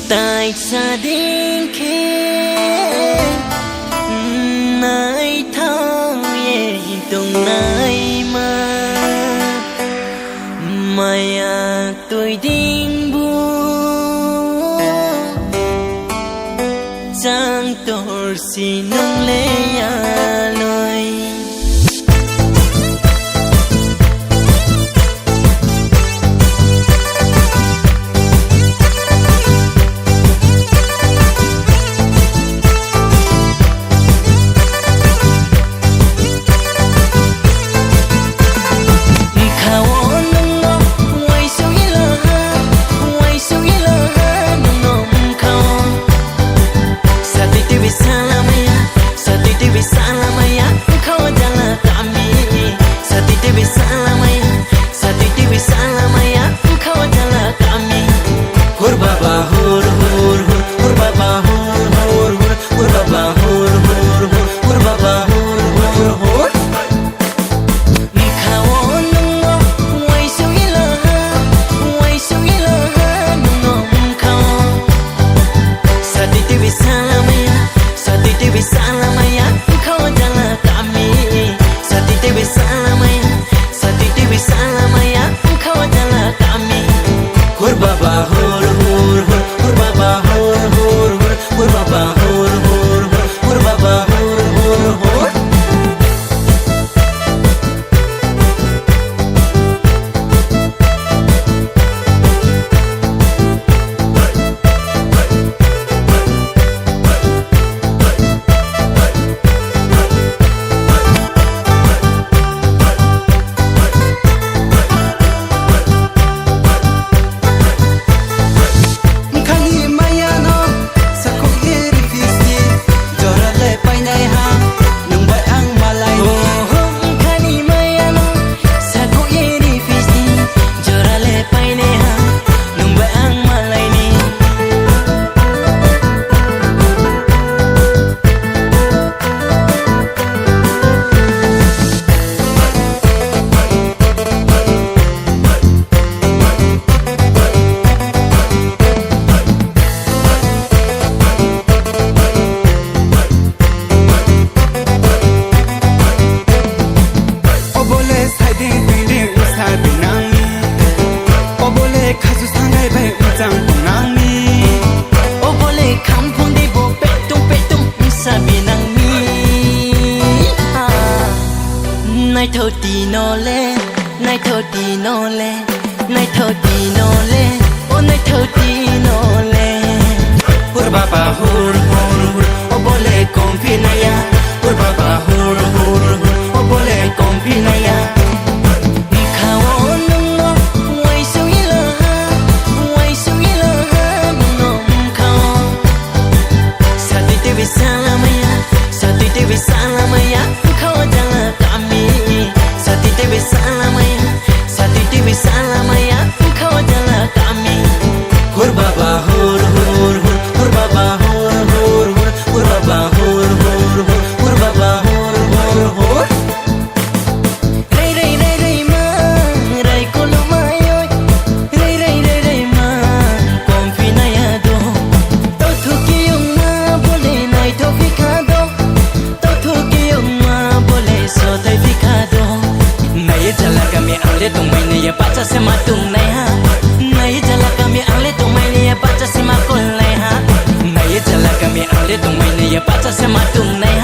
tại gia đình kia nay thao ye tung nay mà tôi đinh bu chẳng tổ xin nông lê lôi nay thâu tì nô lê nay thâu tì nô lê nay thâu tì nô lê ô nay thâu tì nô lê hur baba hur ô bole con pinaya hur baba hur ô bole con pinaya tung mai ni baca sema tung nai ha nai jala kami ale tung mai ni baca sema kol nai ha nai jala kami ale tung mai ni baca sema tung nai ha